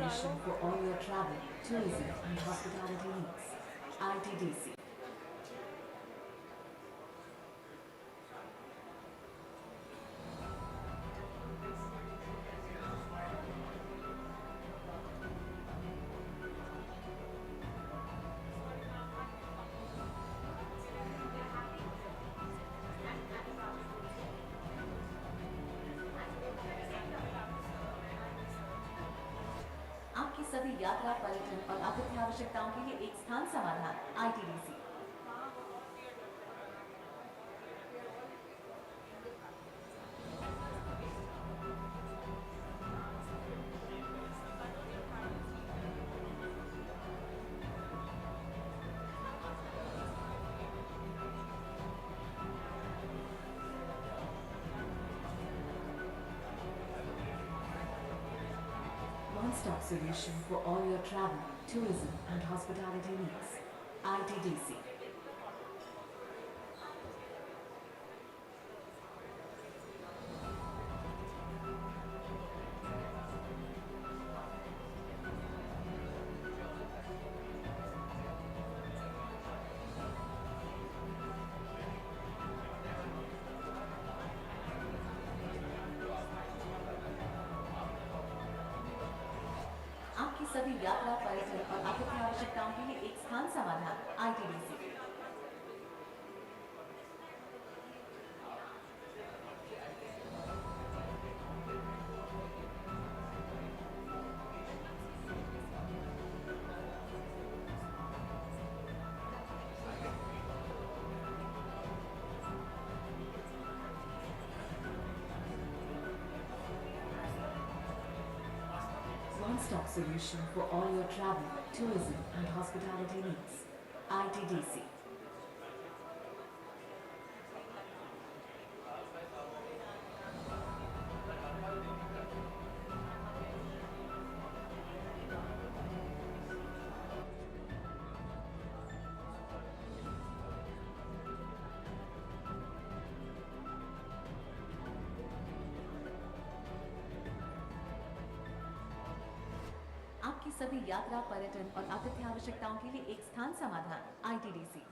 solution for all your travel, tourism and hospitality needs. ITDC. आपकी सभी यात्रा, पर्यटन और आतिथ्य आवश्यकताओं के लिए एक स्थान समाधान ITDC। One-stop solution for all your travel, tourism and hospitality needs. ITDC. आपकी सभी यात्रा, पर्यटन और आतिथ्य आवश्यकताओं के लिए एक स्थान समाधान ITDC। One-stop solution for all your travel, tourism and hospitality needs. ITDC. आपकी सभी यात्रा, पर्यटन और आतिथ्य आवश्यकताओं के लिए एक स्थान समाधान ITDC।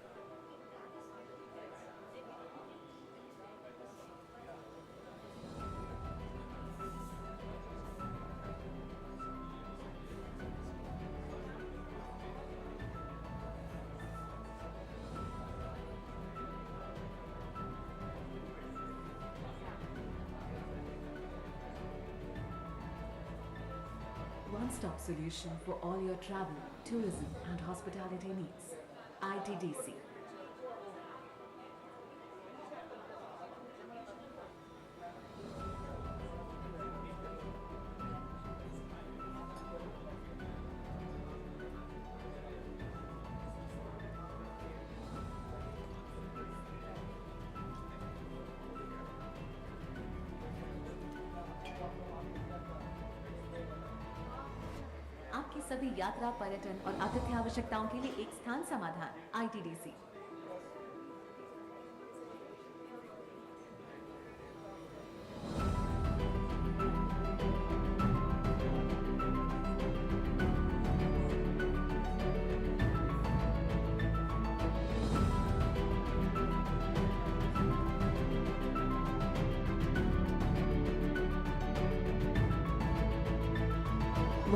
One-stop solution for all your travel, tourism and hospitality needs. ITDC. आपकी सभी यात्रा, पर्यटन और आतिथ्य आवश्यकताओं के लिए एक स्थान समाधान ITDC।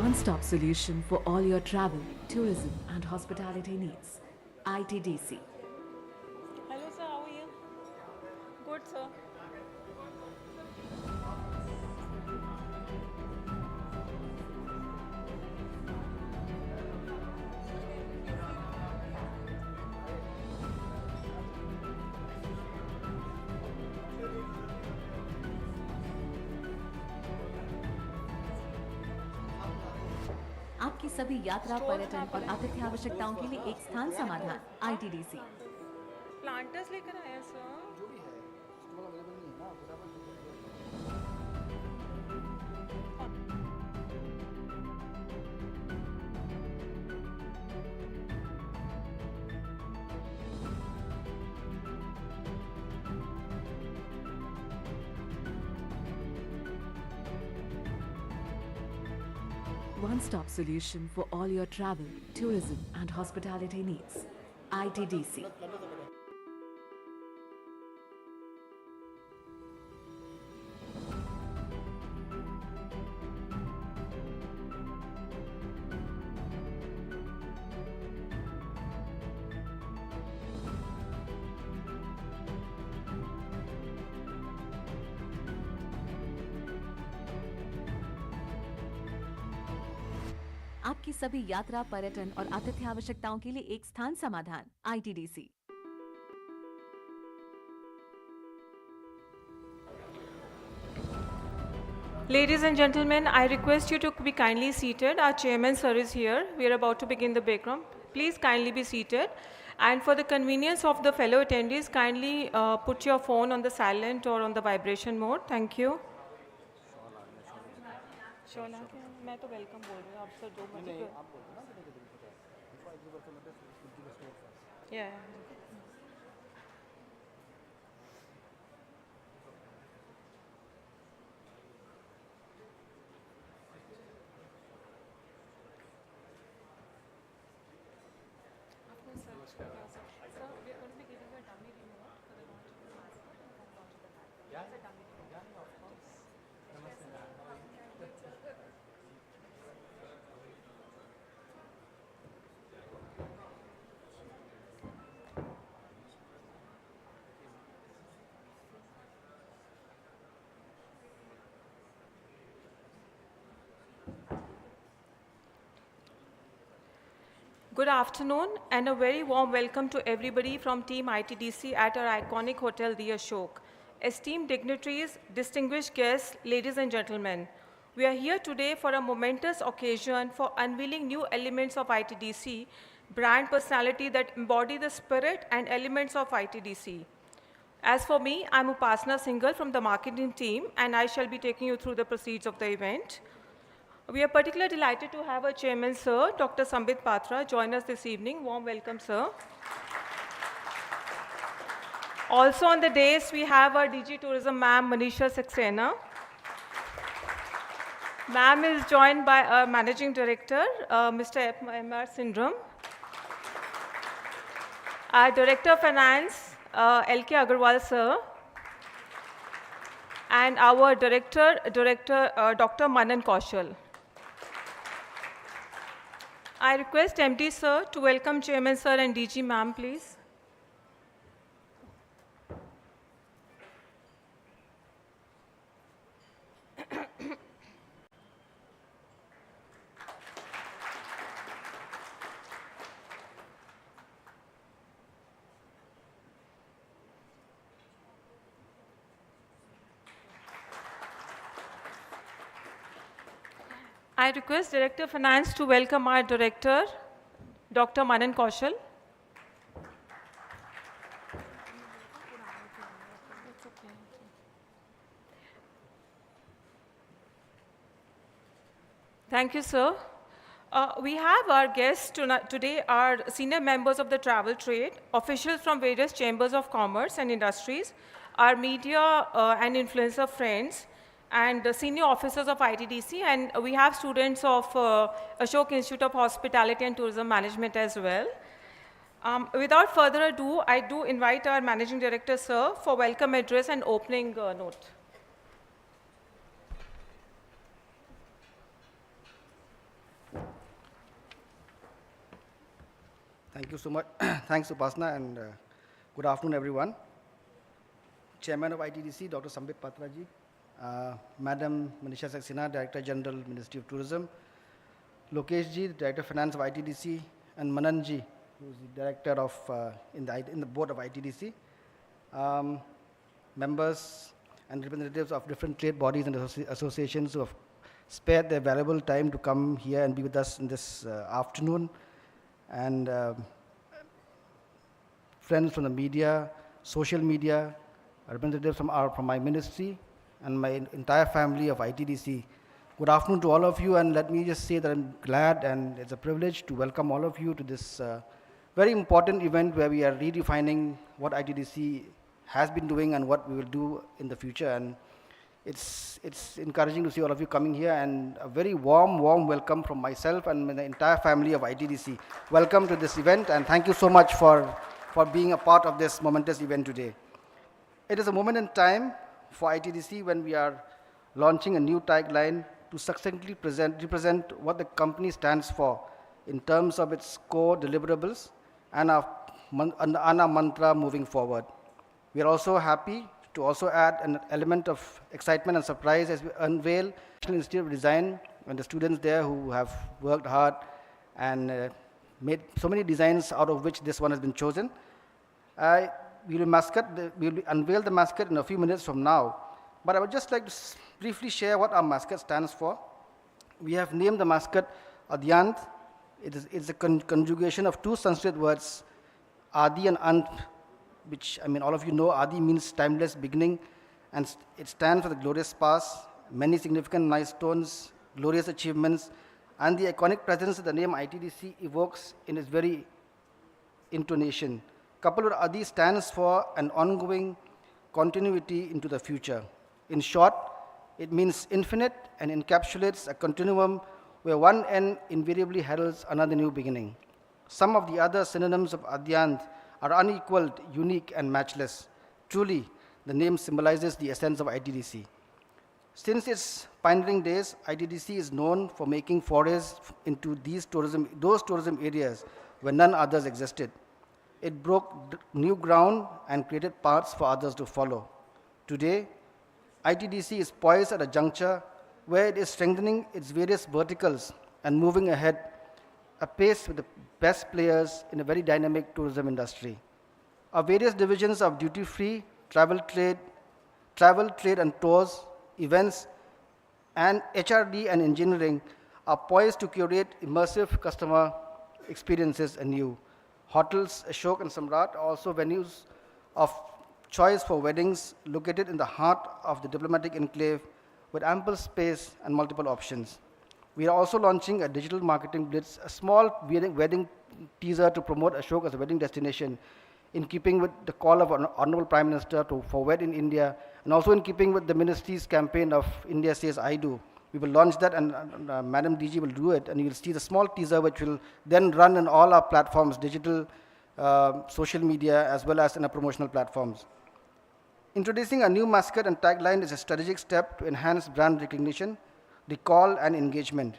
One-stop solution for all your travel, tourism and hospitality needs. ITDC. Hello sir, how are you? Good sir. आपकी सभी यात्रा, पर्यटन और आतिथ्य आवश्यकताओं के लिए एक स्थान समाधान ITDC। प्लांटर्स लेकर आया सर। जो भी है स्टॉल अवेलेबल नहीं है ना फटाफट one-stop solution for all your travel, tourism and hospitality needs. ITDC. आपकी सभी यात्रा, पर्यटन और आतिथ्य आवश्यकताओं के लिए एक स्थान समाधान ITDC। Ladies and gentlemen, I request you to be kindly seated. Our chairman sir is here. We are about to begin the background. Please kindly be seated. And for the convenience of the fellow attendees, kindly put your phone on the silent or on the vibration mode. Thank you. शोला क्या मैं तो welcome बोल रही हूँ आप sir जो मर्जी नहीं आप बोल दो ना कि देखो पता है before I give a comment give a story first. या Good afternoon and a very warm welcome to everybody from Team ITDC at our iconic hotel, the Ashok. Esteemed dignitaries, distinguished guests, ladies and gentlemen, we are here today for a momentous occasion for unveiling new elements of ITDC, brand personality that embody the spirit and elements of ITDC. As for me, I'm Upasana Singhal from the marketing team, and I shall be taking you through the proceeds of the event. We are particularly delighted to have our chairman, sir, Dr. Sambit Patra, join us this evening. Warm welcome, sir. Also on the dais, we have our DG Tourism, ma'am, Manisha Saxena. Ma'am is joined by our managing director, Mr. M.R. Sindram. Our director of finance, L.K. Agarwal, sir. And our director, Dr. Manan Kaushal. I request MD sir to welcome Chairman sir and DG ma'am, please. I request Director of Finance to welcome our Director, Dr. Manan Kaushal. Thank you, sir. We have our guests today are senior members of the travel trade, officials from various chambers of commerce and industries, our media and influencer friends, and senior officers of ITDC, and we have students of Ashok Institute of Hospitality and Tourism Management as well. Without further ado, I do invite our Managing Director, sir, for welcome address and opening note. Thank you so much. Thanks, Upasana, and good afternoon, everyone. Chairman of ITDC, Dr. Sambit Patra ji, Madam Manisha Saxena, Director General, Ministry of Tourism, Lokesh ji, Director of Finance of ITDC, and Manan ji, who is the Director of in the board of ITDC, members and representatives of different trade bodies and associations who have spared their valuable time to come here and be with us in this afternoon, and friends from the media, social media, representatives from my ministry, and my entire family of ITDC. Good afternoon to all of you, and let me just say that I'm glad and it's a privilege to welcome all of you to this very important event where we are redefining what ITDC has been doing and what we will do in the future. And It's encouraging to see all of you coming here, and a very warm welcome from myself and the entire family of ITDC. Welcome to this event, and thank you so much for being a part of this momentous event today. It is a moment in time for ITDC when we are launching a new tagline to succinctly represent what the company stands for in terms of its core deliverables and our mantra moving forward. We are also happy to also add an element of excitement and surprise as we unveil National Institute of Design and the students there who have worked hard and made so many designs, out of which this one has been chosen. We will unveil the mascot in a few minutes from now, but I would just like to briefly share what our mascot stands for. We have named the mascot Adyant. It's a conjugation of two Sanskrit words, Adi and Ant, which, I mean, all of you know, Adi means timeless beginning, and it stands for the glorious past, many significant milestones, glorious achievements, and the iconic presence that the name ITDC evokes in its very intonation. Coupled with Adi stands for an ongoing continuity into the future. In short, it means infinite and encapsulates a continuum where one end invariably heralds another new beginning. Some of the other synonyms of Adyant are unequaled, unique, and matchless. Truly, the name symbolizes the essence of ITDC. Since its pioneering days, ITDC is known for making forays into those tourism areas where none others existed. It broke new ground and created paths for others to follow. Today, ITDC is poised at a juncture where it is strengthening its various verticals and moving ahead apace with the best players in a very dynamic tourism industry. Our various divisions of duty-free, travel, trade and tours, events, and HRD and engineering are poised to curate immersive customer experiences anew. Hotels, Ashok and Samrat are also venues of choice for weddings located in the heart of the diplomatic enclave with ample space and multiple options. We are also launching a digital marketing blitz, a small wedding teaser to promote Ashok as a wedding destination, in keeping with the call of Honorable Prime Minister for Wed in India, and also in keeping with the Ministry's campaign of India Says I Do. We will launch that, and Madam DG will do it, and you will see the small teaser which will then run on all our platforms, digital, social media, as well as in our promotional platforms. Introducing a new mascot and tagline is a strategic step to enhance brand recognition, recall, and engagement.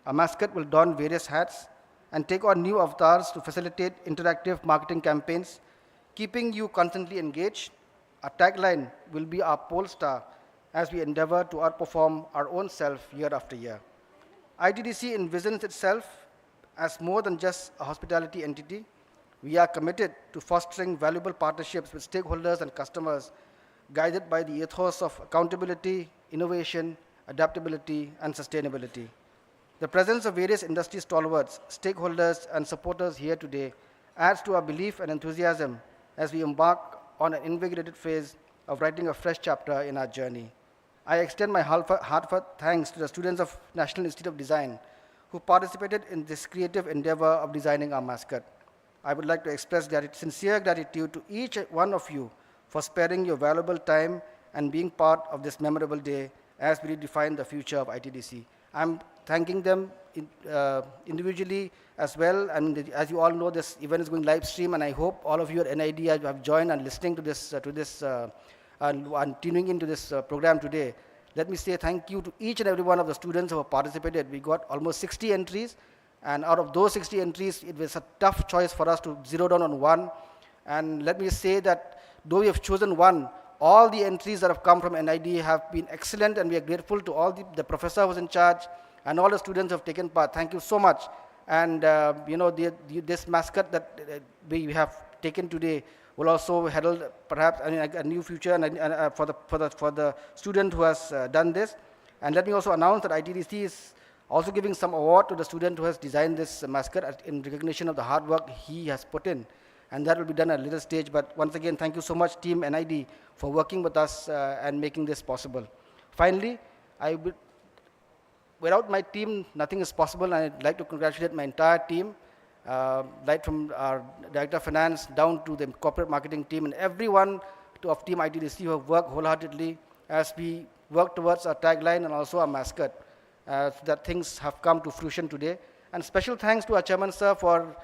Our mascot will don various hats and take on new avatars to facilitate interactive marketing campaigns, keeping you constantly engaged. Our tagline will be our pole star as we endeavor to outperform our own self year after year. ITDC envisions itself as more than just a hospitality entity. We are committed to fostering valuable partnerships with stakeholders and customers, guided by the ethos of accountability, innovation, adaptability, and sustainability. The presence of various industry stalwarts, stakeholders, and supporters here today adds to our belief and enthusiasm as we embark on an invigorated phase of writing a fresh chapter in our journey. I extend my heartfelt thanks to the students of National Institute of Design who participated in this creative endeavor of designing our mascot. I would like to express sincere gratitude to each one of you for sparing your valuable time and being part of this memorable day as we redefine the future of ITDC. I'm thanking them individually as well, and as you all know, this event is going live stream, and I hope all of you at NID have joined and listening to this, and tuning into this program today. Let me say thank you to each and every one of the students who have participated. We got almost 60 entries, and out of those 60 entries, it was a tough choice for us to zero down on one. And let me say that though we have chosen one, all the entries that have come from NID have been excellent, and we are grateful to all the professor who was in charge and all the students who have taken part. Thank you so much. And this mascot that we have taken today will also herald perhaps a new future and for the student who has done this. And let me also announce that ITDC is also giving some award to the student who has designed this mascot in recognition of the hard work he has put in. And that will be done at a later stage. But once again, thank you so much, Team NID, for working with us and making this possible. Finally, without my team, nothing is possible, and I'd like to congratulate my entire team, right from our Director of Finance down to the corporate marketing team and everyone of Team ITDC who have worked wholeheartedly as we worked towards our tagline and also our mascot, so that things have come to fruition today. And special thanks to our chairman, sir, for,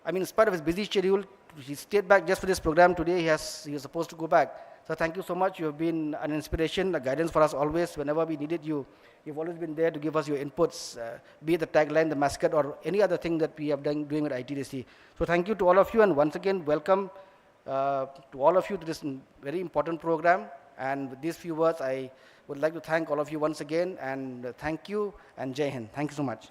I mean, in spite of his busy schedule, he stayed back just for this program today. He was supposed to go back. So thank you so much. You have been an inspiration, a guidance for us always. Whenever we needed you, you've always been there to give us your inputs, be it the tagline, the mascot, or any other thing that we have done doing at ITDC. So thank you to all of you, and once again, welcome to all of you to this very important program. And with these few words, I would like to thank all of you once again, and thank you, and Jai Hind. Thank you so much.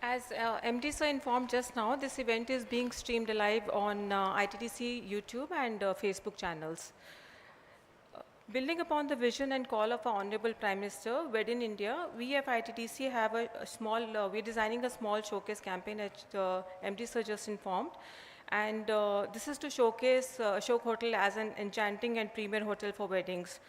As MD sir informed just now, this event is being streamed live on ITDC YouTube and Facebook channels. Building upon the vision and call of our Honorable Prime Minister, Wed in India, we at ITDC have a small, we're designing a small showcase campaign as MD sir just informed. And this is to showcase Ashok Hotel as an enchanting and premier hotel for weddings.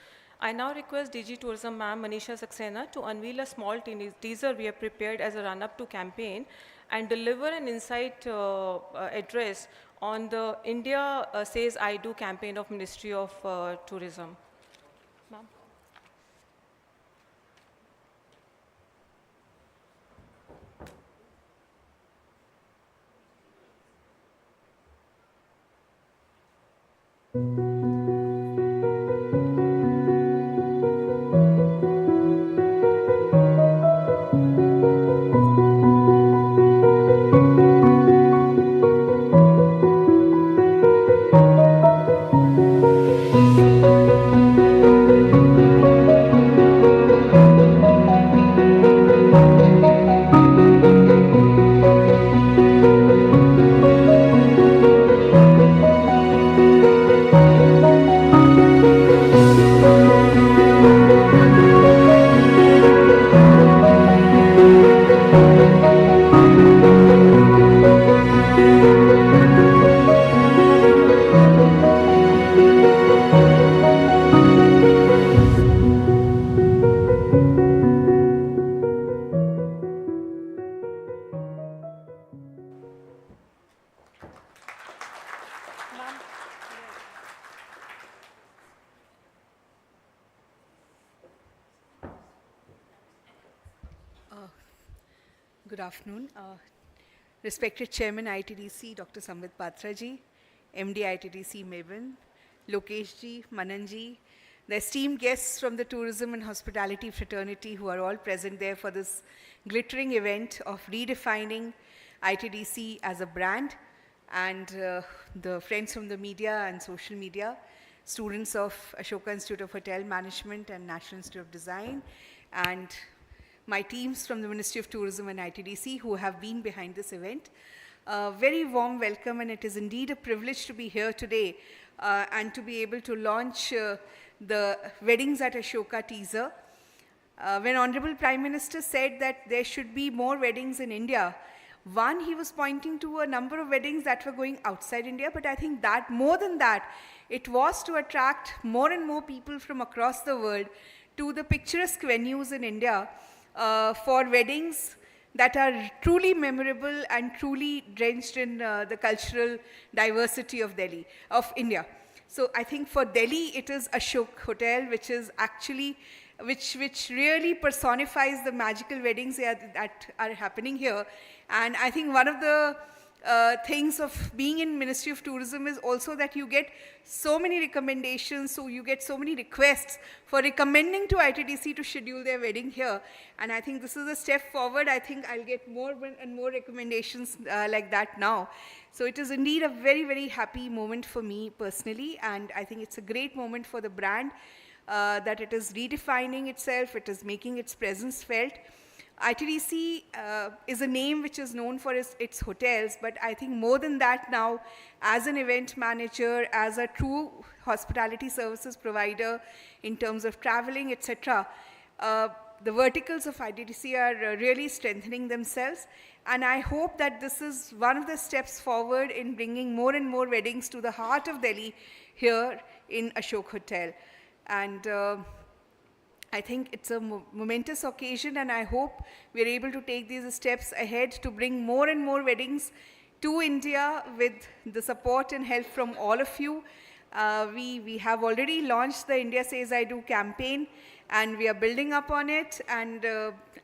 I now request DG Tourism Ma'am Manisha Saxena to unveil a small teaser we have prepared as a run-up to campaign and deliver an insight address on the India Says I Do campaign of Ministry of Tourism. Ma'am. Good afternoon. Respected Chairman ITDC, Dr. Sambit Patra ji, MD ITDC Mebin, Lokesh ji, Manan ji, the esteemed guests from the tourism and hospitality fraternity who are all present there for this glittering event of redefining ITDC as a brand, and the friends from the media and social media, students of Ashoka Institute of Hotel Management and National Institute of Design, and my teams from the Ministry of Tourism and ITDC who have been behind this event. Very warm welcome, and it is indeed a privilege to be here today and to be able to launch the Weddings at Ashoka teaser. When Honorable Prime Minister said that there should be more weddings in India, one, he was pointing to a number of weddings that were going outside India, but I think that more than that, it was to attract more and more people from across the world to the picturesque venues in India for weddings that are truly memorable and truly drenched in the cultural diversity of Delhi, of India. So I think for Delhi, it is Ashok Hotel, which is actually, which really personifies the magical weddings that are happening here. And I think one of the things of being in Ministry of Tourism is also that you get so many recommendations, so you get so many requests for recommending to ITDC to schedule their wedding here. And I think this is a step forward. I think I'll get more and more recommendations like that now. So it is indeed a very, very happy moment for me personally, and I think it's a great moment for the brand that it is redefining itself, it is making its presence felt. ITDC is a name which is known for its hotels, but I think more than that now, as an event manager, as a true hospitality services provider in terms of traveling, etc., the verticals of ITDC are really strengthening themselves. And I hope that this is one of the steps forward in bringing more and more weddings to the heart of Delhi here in Ashok Hotel. And I think it's a momentous occasion, and I hope we're able to take these steps ahead to bring more and more weddings to India with the support and help from all of you. We have already launched the India Says I Do campaign, and we are building up on it. And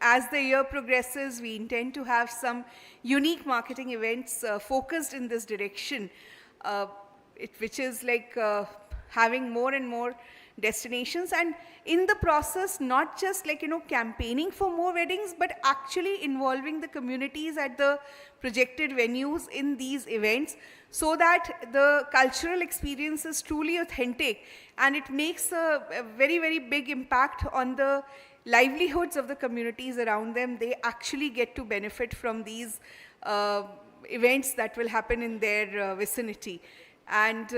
as the year progresses, we intend to have some unique marketing events focused in this direction, which is like having more and more destinations, and in the process not just like campaigning for more weddings, but actually involving the communities at the projected venues in these events, so that the cultural experience is truly authentic and it makes a very, very big impact on the livelihoods of the communities around them. They actually get to benefit from these events that will happen in their vicinity. And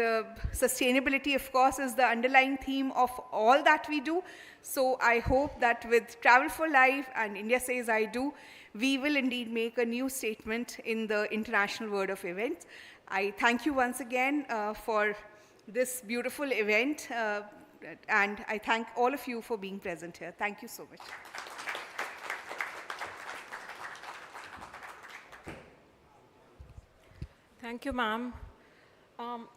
sustainability, of course, is the underlying theme of all that we do. So I hope that with Travel for Life and India Says I Do, we will indeed make a new statement in the international world of events. I thank you once again for this beautiful event, and I thank all of you for being present here. Thank you so much. Thank you, ma'am.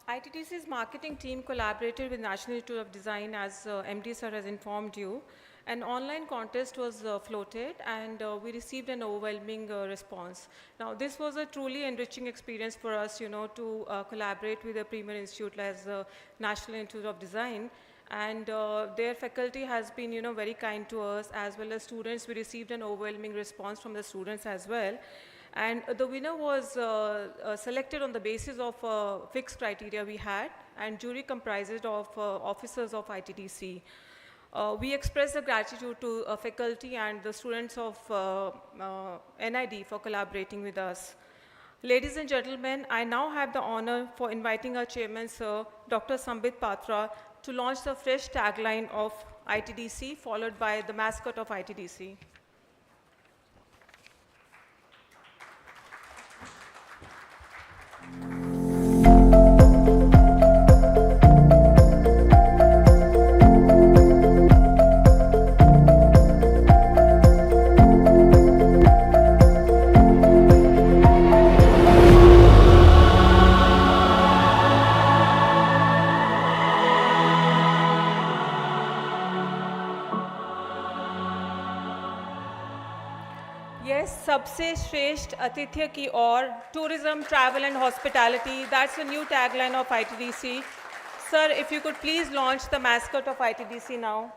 ITTC's marketing team collaborated with National Institute of Design, as MD sir has informed you. An online contest was floated, and we received an overwhelming response. Now, this was a truly enriching experience for us, to collaborate with a premier institute as the National Institute of Design. And their faculty has been, very kind to us, as well as students. We received an overwhelming response from the students as well. And the winner was selected on the basis of fixed criteria we had, and jury comprises of officers of ITTC. We express the gratitude to faculty and the students of NID for collaborating with us. Ladies and gentlemen, I now have the honor for inviting our chairman, Sir Dr. Sambit Patra, to launch the fresh tagline of ITDC, followed by the mascot of ITDC. सबसे श्रेष्ठ आतिथ्य की ओर, tourism, travel and hospitality. That's the new tagline of ITDC. Sir, if you could please launch the mascot of ITDC now.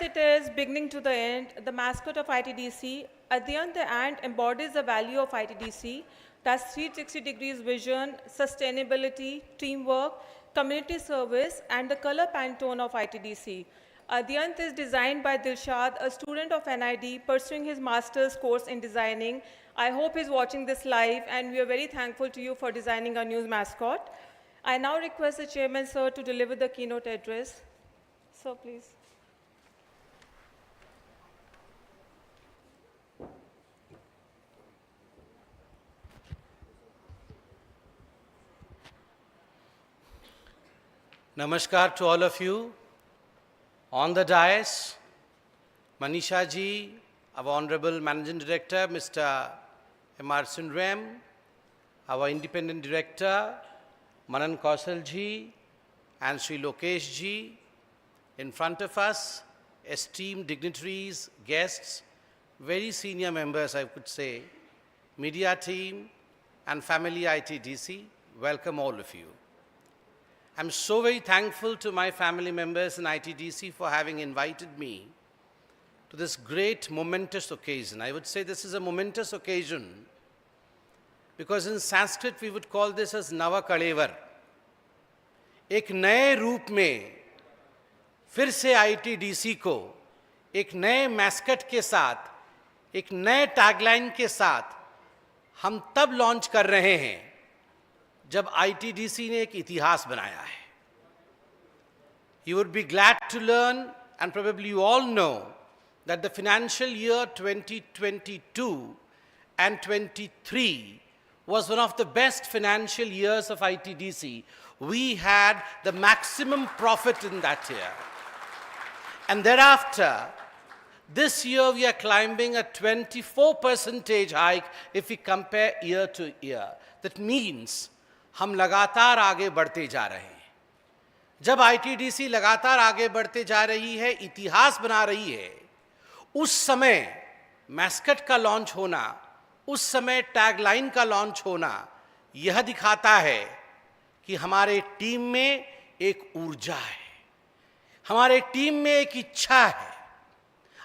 It is beginning to the end, the mascot of ITDC. At the end, the ant embodies the value of ITDC. That's 360 degrees vision, sustainability, teamwork, community service, and the color Pantone of ITDC. Adhyant is designed by Dilshad, a student of NID pursuing his master's course in designing. I hope he's watching this live, and we are very thankful to you for designing our new mascot. I now request the chairman, sir, to deliver the keynote address. Sir, please. Namaskar to all of you. On the dais, Manisha ji, our Honorable Managing Director, Mr. M.R. Sunrem, our Independent Director, Manan Kausal ji, and Sri Lokesh ji. In front of us, esteemed dignitaries, guests, very senior members, I could say, media team, and family ITDC, welcome all of you. I'm so very thankful to my family members in ITDC for having invited me to this great momentous occasion. I would say this is a momentous occasion because in Sanskrit we would call this as Nava Kalevar. एक नए रूप में फिर से ITDC को एक नए mascot के साथ, एक नए टैगलाइन के साथ हम तब लॉन्च कर रहे हैं जब ITDC ने एक इतिहास बनाया है. You would be glad to learn, and probably you all know, that the financial year 2022 and 23 was one of the best financial years of ITDC. We had the maximum profit in that year. And thereafter, this year we are climbing a 24% hike if we compare year to year. That means हम लगातार आगे बढ़ते जा रहे हैं. जब ITDC लगातार आगे बढ़ते जा रही है, इतिहास बना रही है, उस समय मैस्कट का लॉन्च होना, उस समय टैगलाइन का लॉन्च होना, यह दिखाता है कि हमारे टीम में एक ऊर्जा है, हमारे टीम में एक इच्छा है.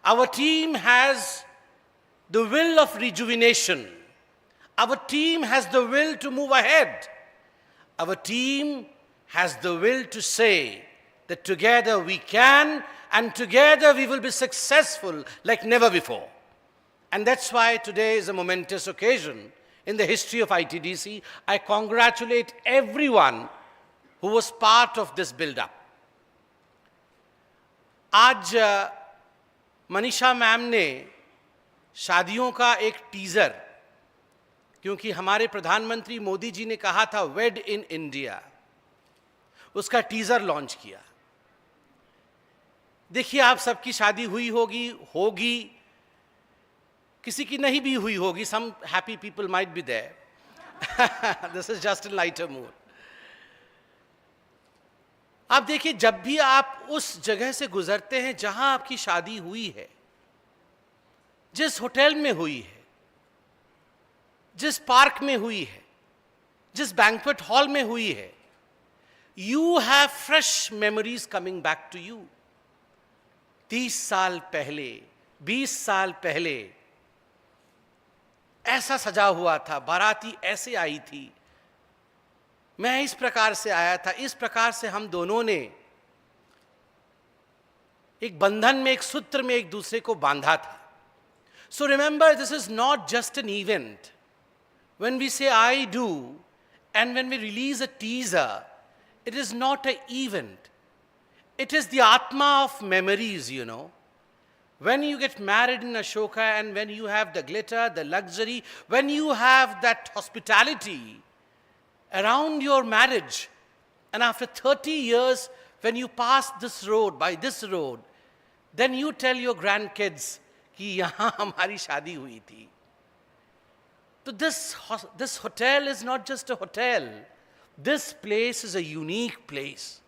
Our team has the will of rejuvenation. Our team has the will to move ahead. Our team has the will to say that together we can, and together we will be successful like never before. And that's why today is a momentous occasion in the history of ITDC. I congratulate everyone who was part of this build-up. आज Manisha ma'am ने शादियों का एक teaser, क्योंकि हमारे प्रधानमंत्री मोदी जी ने कहा था वेड इन इंडिया, उसका टीजर लॉन्च किया. देखिए, आप सबकी शादी हुई होगी, किसी की नहीं भी हुई होगी. Some happy people might be there. This is just in lighter mood. आप देखिए, जब भी आप उस जगह से गुजरते हैं जहां आपकी शादी हुई है, जिस होटल में हुई है, जिस पार्क में हुई है, जिस बैंक्वेट हॉल में हुई है, you have fresh memories coming back to you. 30 साल पहले, 20 साल पहले ऐसा सजा हुआ था, बाराती ऐसे आई थी, मैं इस प्रकार से आया था, इस प्रकार से हम दोनों ने एक बंधन में, एक सूत्र में एक दूसरे को बांधा था. So remember, this is not just an event. When we say I do, and when we release a teaser, it is not an event. It is the Atma of memories, you know. When you get married in Ashoka, and when you have the glitter, the luxury, when you have that hospitality around your marriage, and after 30 years, when you pass this road, by this road, then you tell your grandkids कि यहाँ हमारी शादी हुई थी. So this hotel is not just a hotel. This place is a unique place.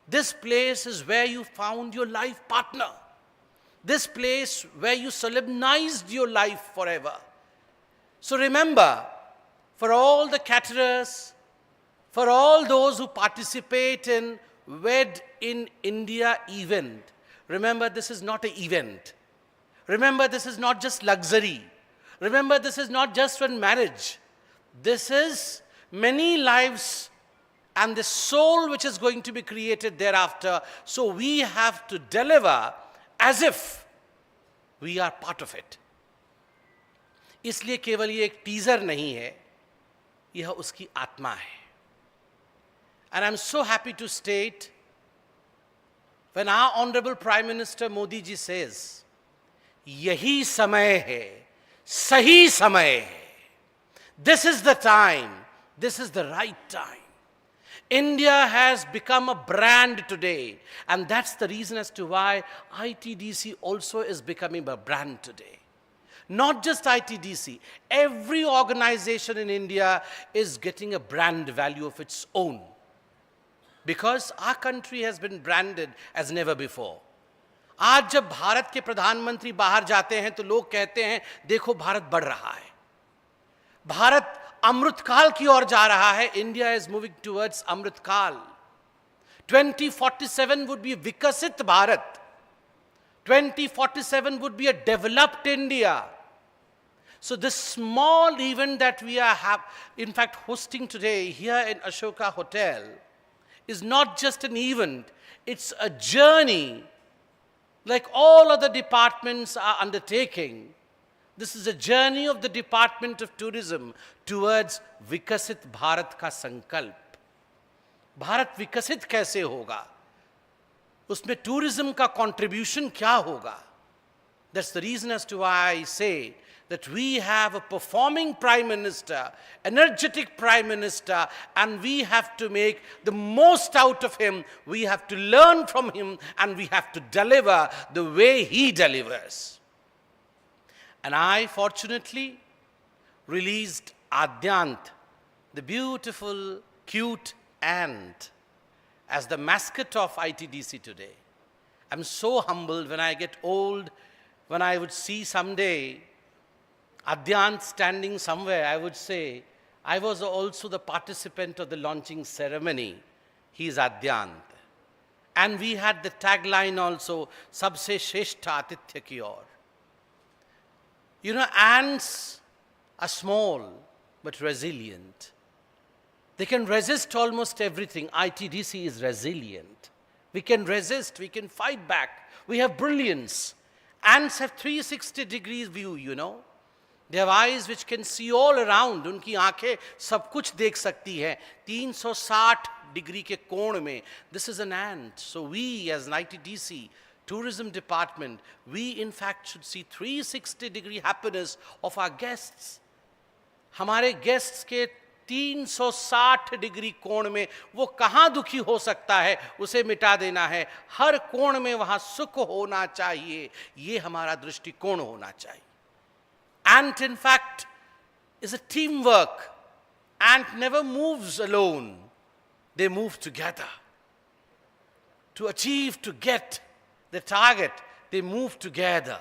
This place is where you found your life partner. This place where you solemnized your life forever. So remember, for all the caterers, for all those who participate in Wed in India event, remember this is not an event. Remember this is not just luxury. Remember this is not just one marriage. This is many lives and the soul which is going to be created thereafter. So we have to deliver as if we are part of it. इसलिए केवल ये एक teaser नहीं है, यह उसकी आत्मा है. And I'm so happy to state, when our Honorable Prime Minister Modi ji says, यही समय है, सही समय है, this is the time, this is the right time. India has become a brand today, and that's the reason as to why ITDC also is becoming a brand today. Not just ITDC, every organization in India is getting a brand value of its own, because our country has been branded as never before. आज जब भारत के प्रधानमंत्री बाहर जाते हैं तो लोग कहते हैं देखो भारत बढ़ रहा है, भारत अमृतकाल की ओर जा रहा है. India is moving towards Amrit Kaal. 2047 would be विकसित Bharat. 2047 would be a developed India. So this small event that we are in fact hosting today here in Ashoka Hotel is not just an event, it's a journey like all other departments are undertaking, This is a journey of the Department of Tourism towards विकसित भारत का संकल्प. भारत विकसित कैसे होगा? उसमें tourism का contribution क्या होगा? That's the reason as to why I say that we have a performing Prime Minister, energetic Prime Minister, and we have to make the most out of him. We have to learn from him, and we have to deliver the way he delivers. And I, fortunately, released Adyant, the beautiful, cute ant, as the mascot of ITDC today. I'm so humbled when I get old, when I would see someday Adyant standing somewhere, I would say, I was also the participant of the launching ceremony. He is Adyant. And we had the tagline also, Sabse Shrestha Atithya Ki Aur. You know, ants are small but resilient. They can resist almost everything. ITDC is resilient. We can resist, we can fight back. We have brilliance. Ants have 360 degrees view, you know. They have eyes which can see all around. उनकी आंखें सब कुछ देख सकती हैं 360 degree के कोण में. This is an ant. So we as an ITDC tourism department, we in fact should see 360 degree happiness of our guests. हमारे guests के 360 डिग्री कोण में वो कहाँ दुखी हो सकता है, उसे मिटा देना है. हर कोण में वहाँ सुख होना चाहिए. ये हमारा दृष्टिकोण होना चाहिए. Ant, in fact, is a teamwork. Ant never moves alone. They move together. To achieve, to get the target, they move together.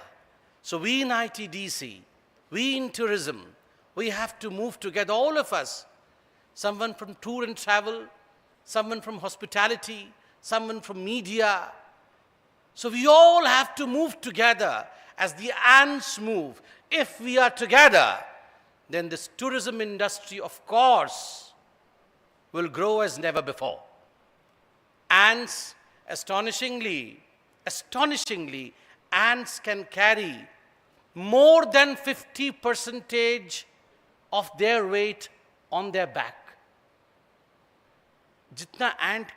So we in ITDC, we in tourism, we have to move together, all of us. Someone from tour and travel, someone from hospitality, someone from media. So we all have to move together as the ants move. If we are together, then this tourism industry, of course, will grow as never before. Ants, astonishingly, ants can carry more than 50% of their weight on their back. जितना ant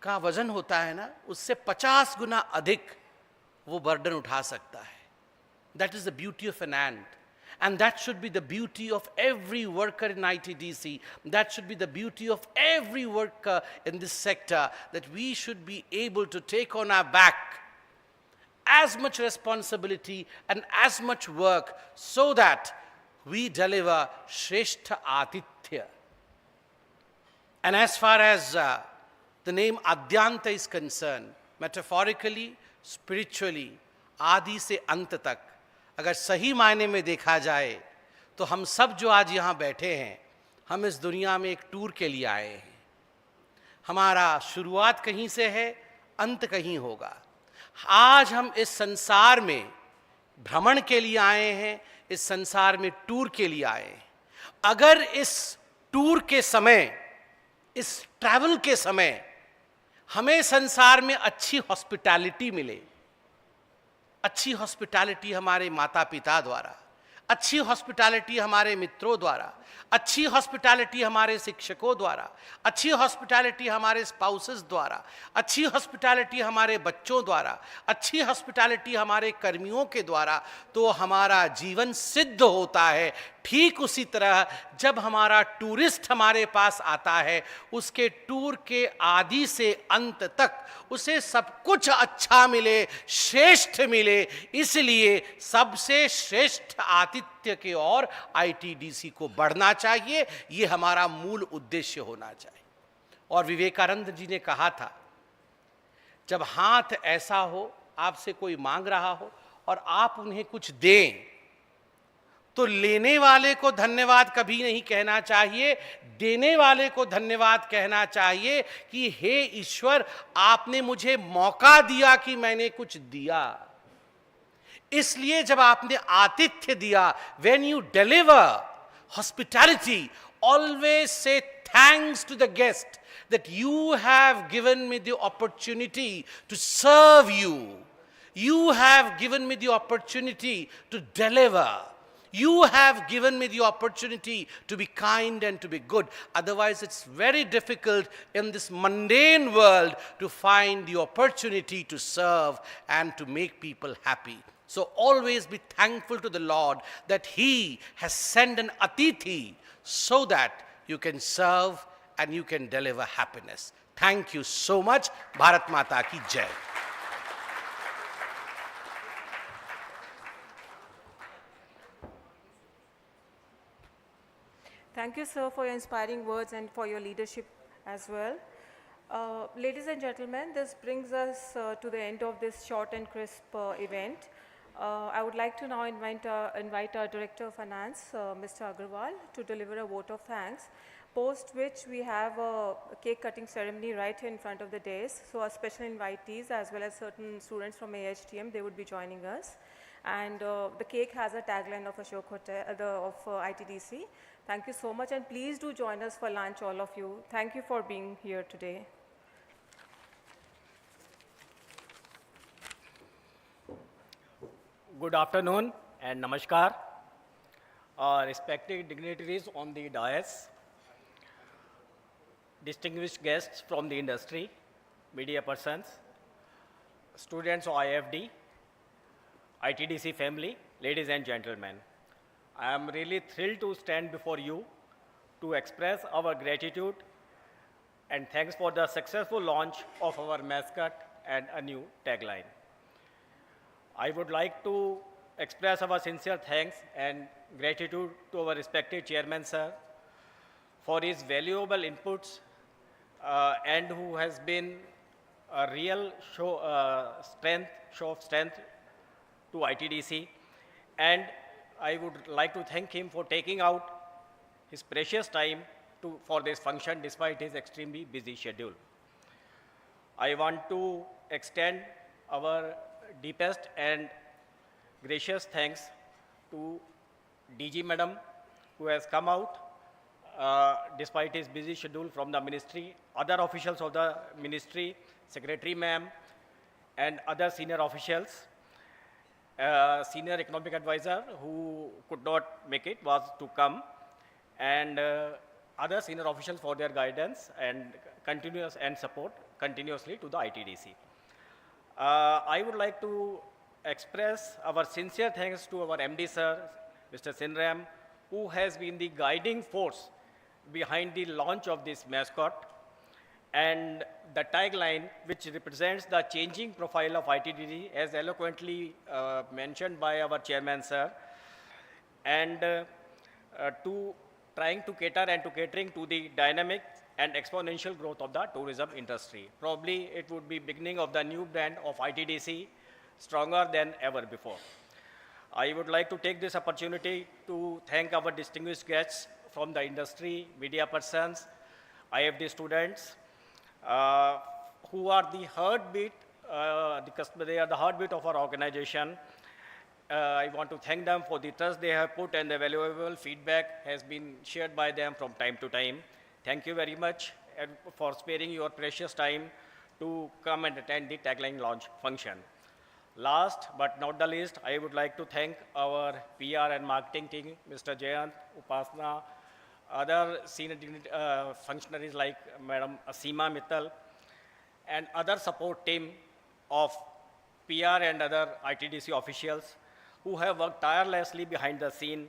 का वजन होता है ना, उससे 50 गुना अधिक वो burden उठा सकता है. That is the beauty of an ant. And that should be the beauty of every worker in ITDC. That should be the beauty of every worker in this sector, that we should be able to take on our back as much responsibility and as much work so that we deliver Shrestha Atithya. And as far as the name Adyanta is concerned, metaphorically, spiritually, आदि से अंत तक, अगर सही मायने में देखा जाए तो हम सब जो आज यहाँ बैठे हैं, हम इस दुनिया में एक टूर के लिए आए हैं. हमारा शुरुआत कहीं से है, अंत कहीं होगा. आज हम इस संसार में भ्रमण के लिए आए हैं, इस संसार में टूर के लिए आए हैं. अगर इस टूर के समय, इस ट्रैवल के समय हमें संसार में अच्छी हॉस्पिटैलिटी मिले, अच्छी हॉस्पिटैलिटी हमारे माता पिता द्वारा, अच्छी हॉस्पिटैलिटी हमारे मित्रों द्वारा, अच्छी हॉस्पिटैलिटी हमारे शिक्षकों द्वारा, अच्छी हॉस्पिटैलिटी हमारे स्पाउसेस द्वारा, अच्छी हॉस्पिटैलिटी हमारे बच्चों द्वारा, अच्छी हॉस्पिटैलिटी हमारे कर्मियों के द्वारा, तो हमारा जीवन सिद्ध होता है. ठीक उसी तरह जब हमारा टूरिस्ट हमारे पास आता है, उसके टूर के आदि से अंत तक उसे सब कुछ अच्छा मिले, श्रेष्ठ मिले. इसलिए सबसे श्रेष्ठ आतिथ्य की ओर ITDC को बढ़ना चाहिए. ये हमारा मूल उद्देश्य होना चाहिए. और विवेकानंद जी ने कहा था, जब हाथ ऐसा हो, आपसे कोई मांग रहा हो और आप उन्हें कुछ दें, तो लेने वाले को धन्यवाद कभी नहीं कहना चाहिए, देने वाले को धन्यवाद कहना चाहिए कि हे ईश्वर, आपने मुझे मौका दिया कि मैंने कुछ दिया. इसलिए जब आपने आतिथ्य दिया, when you deliver hospitality, always say thanks to the guest that you have given me the opportunity to serve you. You have given me the opportunity to deliver. You have given me the opportunity to be kind and to be good. Otherwise, it's very difficult in this mundane world to find the opportunity to serve and to make people happy. So always be thankful to the Lord that He has sent an Atithi so that you can serve and you can deliver happiness. Thank you so much. Bharat Mata ki Jai. Thank you, sir, for your inspiring words and for your leadership as well. Ladies and gentlemen, this brings us to the end of this short and crisp event. I would like to now invite our Director of Finance, Mr. Agarwal, to deliver a vote of thanks, post which we have a cake cutting ceremony right here in front of the dais. So our special invitees as well as certain students from AHTM, they would be joining us. And the cake has a tagline of Ashok Hotel, of ITDC. Thank you so much, and please do join us for lunch, all of you. Thank you for being here today. Good afternoon and namaskar. Respected dignitaries on the dais, distinguished guests from the industry, media persons, students of IFD, ITDC family, ladies and gentlemen. I am really thrilled to stand before you to express our gratitude and thanks for the successful launch of our mascot and a new tagline. I would like to express our sincere thanks and gratitude to our respected chairman, sir, for his valuable inputs and who has been a real show of strength to ITDC. And I would like to thank him for taking out his precious time for this function despite his extremely busy schedule. I want to extend our deepest and gracious thanks to DG Madam, who has come out despite his busy schedule from the ministry, other officials of the ministry, Secretary Ma'am, and other senior officials. Senior economic advisor who could not make it was to come, and other senior officials for their guidance and continuous and support continuously to the ITDC. I would like to express our sincere thanks to our MD sir, Mr. Sinram, who has been the guiding force behind the launch of this mascot and the tagline, which represents the changing profile of ITDC, as eloquently mentioned by our chairman, sir, and to trying to cater and to catering to the dynamic and exponential growth of the tourism industry. Probably it would be beginning of the new brand of ITDC, stronger than ever before. I would like to take this opportunity to thank our distinguished guests from the industry, media persons, IFD students, who are the heartbeat, they are the heartbeat of our organization. I want to thank them for the trust they have put, and the valuable feedback has been shared by them from time to time. Thank you very much for sparing your precious time to come and attend the tagline launch function. Last but not the least, I would like to thank our PR and marketing team, Mr. Jayant, Upasna, other senior functionaries like Madam Asima Mittal, and other support team of PR and other ITDC officials who have worked tirelessly behind the scene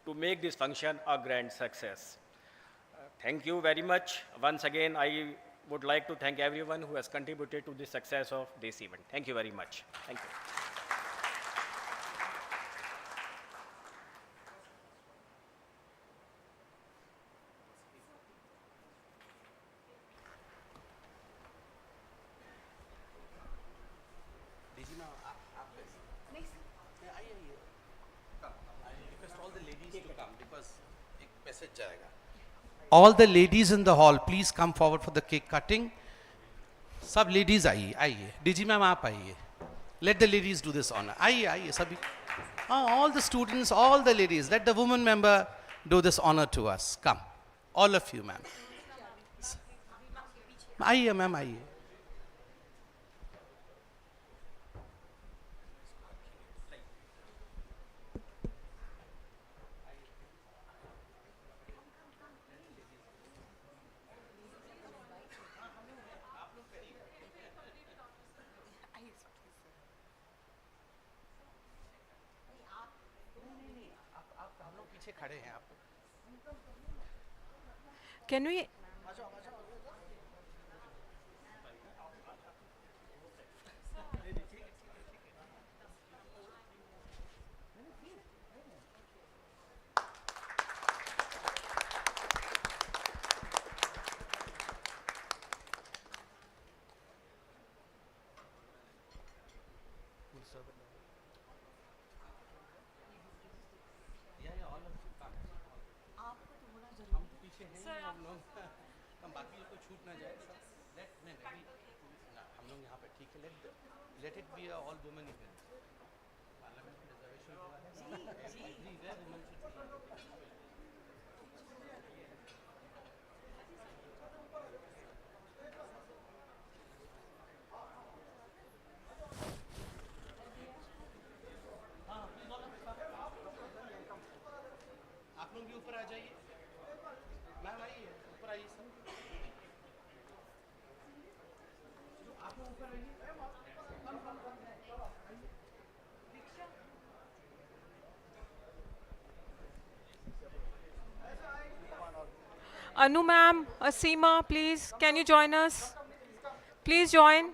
to make this function a grand success. Thank you very much. Once again, I would like to thank everyone who has contributed to the success of this event. Thank you very much. Thank you. All the ladies in the hall, please come forward for the cake cutting. Sab ladies आइए, DG ma'am आप आइए. Let the ladies do this honor. आइए सभी. All the students, all the ladies, let the woman member do this honor to us. Come, all of you, ma'am. आइए ma'am आइए. खड़े हैं आप? Can we? हम पीछे हैं हम लोग, हम बाकी को छूट ना जाए सर। हम लोग यहाँ पे ठीक है, let it be all women event. Parliament में रिजर्वेशन हुआ है, एवरीवेयर वुमेन शुड बी। आप लोग भी ऊपर आ जाइए, मैम आइए ऊपर आइए सर, आप लोग ऊपर आइए। Anu ma'am, Asima, please, can you join us? Please join.